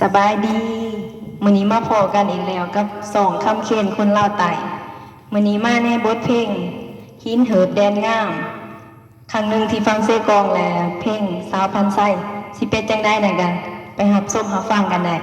สบายดีมื้อนี้มาพอกันอีกแล้วกับสองคำเคนคนลาวไต่มื้อนี้มาในบทเพลงหินเหิบแดนงามครั้งหนึ่งที่ฟังเสกองแล้วเพลงสาวพันไส้สิเป็นจังได้นะกัน ไปหับส้มหับฟังกันได้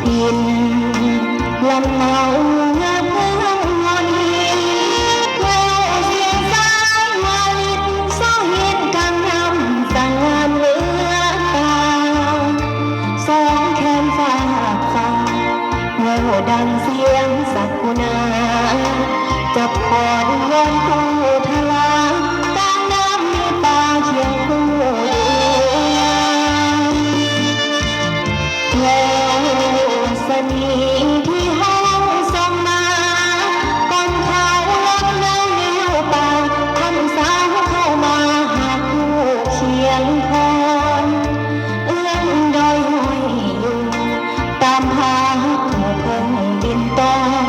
ทินลำเนาเงาเงามนแววเสียงสายมาลิดโซเห็นกังนำสั่งงานเรือตาสองแขนฝากฟังแววดังเสียงสักกุณาจับคอนวอนคู่ทลากลางน้ำมีป่าเคียงคู่แล้วสนีที่ห้องส่งมาก่อนเขาลดเนื้อนิ้วปากทำสาวเข้ามาหาคู่เคียงคอนเอื้อนดอยห้อยอยู่ตามหาคู่เพิ่งบินตอง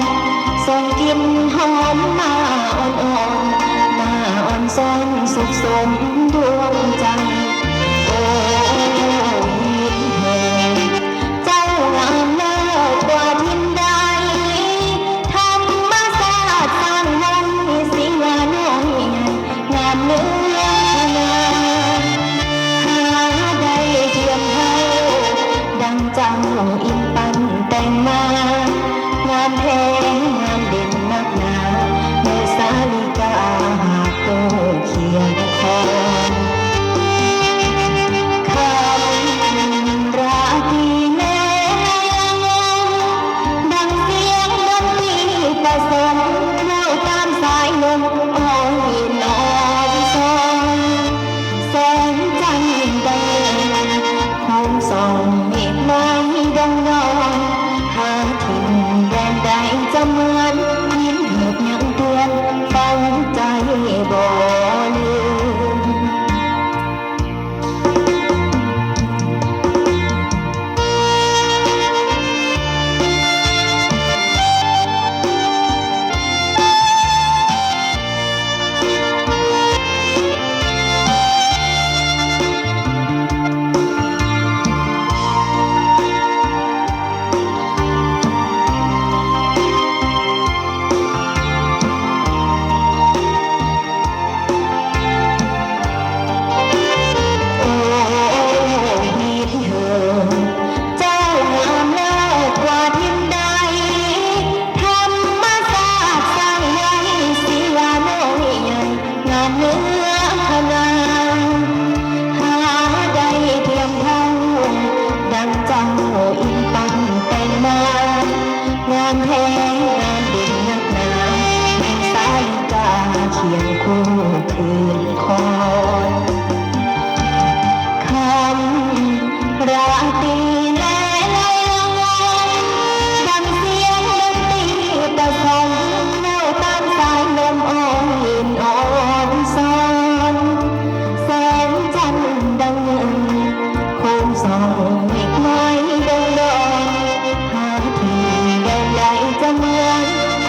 ส่งกลิ่นหอมมาอ่อนๆหน้าอ่อนซ้อนสุขสมดวงใจโอ้ยินเถิดเจ้างามเลิศกว่าทินใดธรรมศาสตร์สร้างไว้สิงาน้อยใหญ่งามเนื้อนาหาได้เทียมเท่าดังเจ้าอินปันแต่งมางามแท้งามเด่นนักหนาเมื่อสาลิกาหากโตเคียงคอนคำราตรีแม่งมดังเสียงดนตรีผสมเล่าตามสายลมอ้อยนอนซองแสงจันทร์ดังโคมส่องเมฆไม้ดงดอนหาถิ่นแดนใดจะเหมือนหินเหิบยังเตือนฟังใจบ่ลืม โอ้หินเหิมเจ้างามเลิศกว่าทิมใดธรรมศาสตร์สร้างไว้ศิลาน้อยใหญ่งามเนื้อพนาหาได้เทียมเท่าดังเจ้าอินปันแต่งมางามแท้งามเด่นนักหนาแห่งสายกาเคียงคู่คืนคอนคำราตรีแลไลละวงดังเสียงดนตรีผสมแววตามสายลมอ่อนอ่อนซ้อนแสงจันทร์ดังเงินโคมส่องเมฆไม้ดงดอนหาที่แดนใดจะเหมือน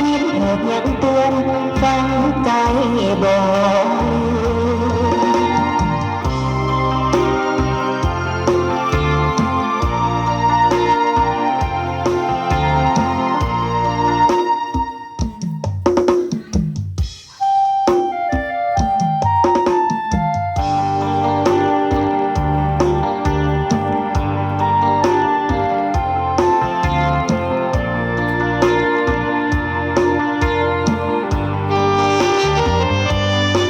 หินเหิบยังเตือนฟังใจบ่ลืม เ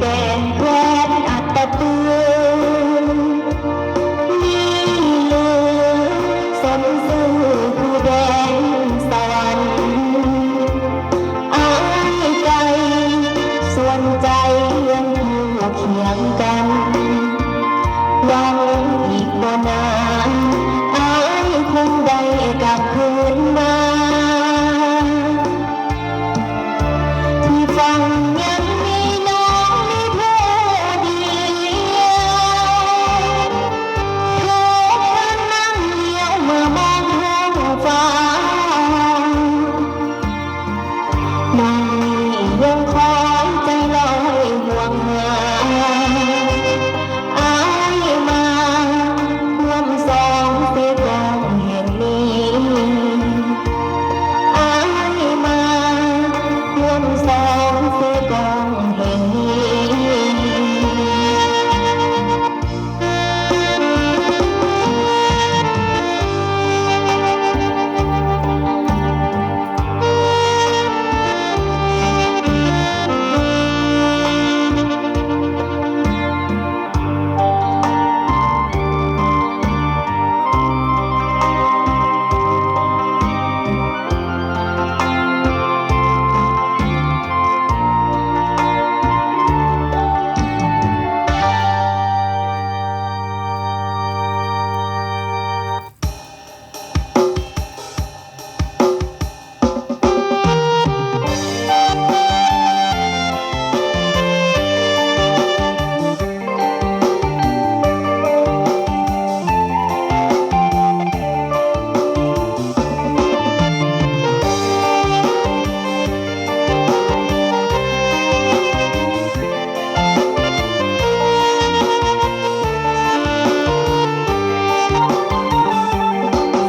แดนแคว้นอัตตปือมีเลือสนซื่อคือแดนสวรรค์อายใจส่วนใจยังคู่เคียงกันหวังอีกบ่นานอายคงได้กลับคืนมาที่ฟังยังมีน้องมีผู้เดียวทุกวันนั่งเลี้ยวเมื่อมองท้องฟ้าน้องนี้ยังคอยใจลอยห่วงหาอายมาร่วมสองเสียกองแห่งนี้อายมาร่วมสองเสียกองแห่งนี้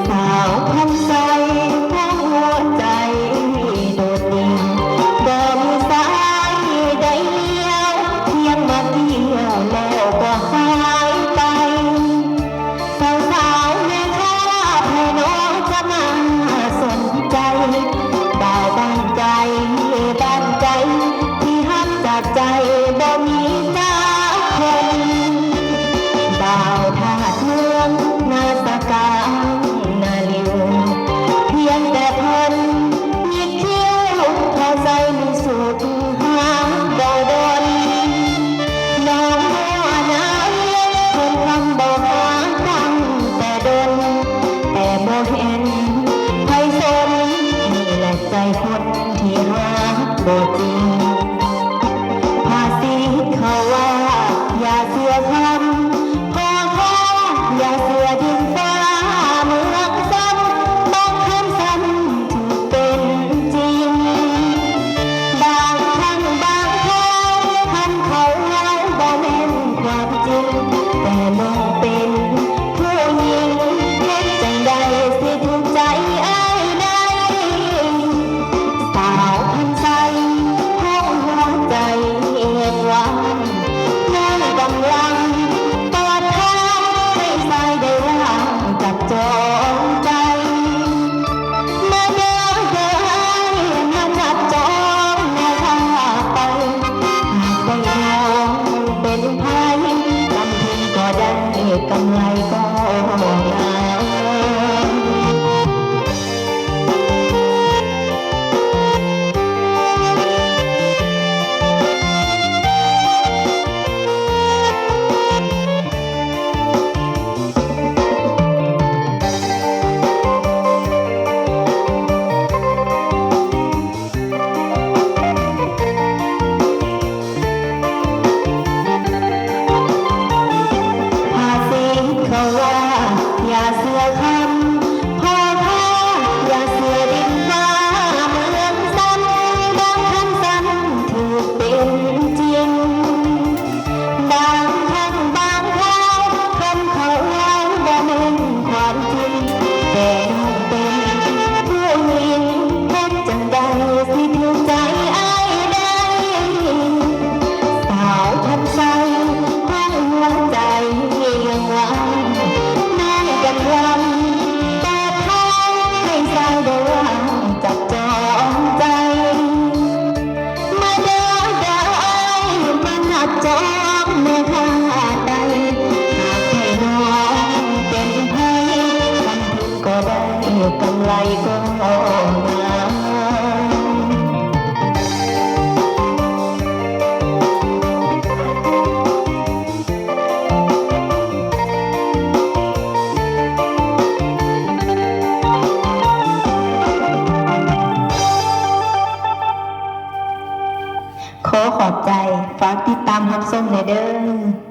สาวพันใจทั้งหัวใจโดดเดี่ยวบ่มีสายใดเลี้ยวเพียงมาเที่ยวแล้วก็หายไปสาวๆแม่ค้าให้น้องจะมาสนใจบ่าวบ้านใจบ้านใจที่หักจากใจบ่มีจักคนบ่าวท่าเมืองนาสกานาลิวเพียงแต่เพิ่นยิกคิ้วพอใจมีสุดหาบ่ดนน้องหัวหน้าเพิ่นคำบอกหาตั้งแต่ดนแต่บ่เห็นไผสนนี่แหละใจคนที่หาบ่จริงภาษีเขาว่าอย่าเชื่อคำพอแค่อย่าเชื่อดินฟ้าเมืองซ้ำบางคำซ้ำถึงเป็นจริงบางครั้งบางคราวคำเขาเล่าบ่แม่นความจริงแต่น้องเป็นผู้หญิงเฮ็ดจังใดสิถูกใจอ้ายได้สาวพันใจห้องหัวใจเอ็นหวังน้องกำลัง จองในค่าใดหากให้น้องเป็นไผทำทุนก็ได้กำไรก็งาม ขอขอบใจฝากติดตามรับชมในเด้อ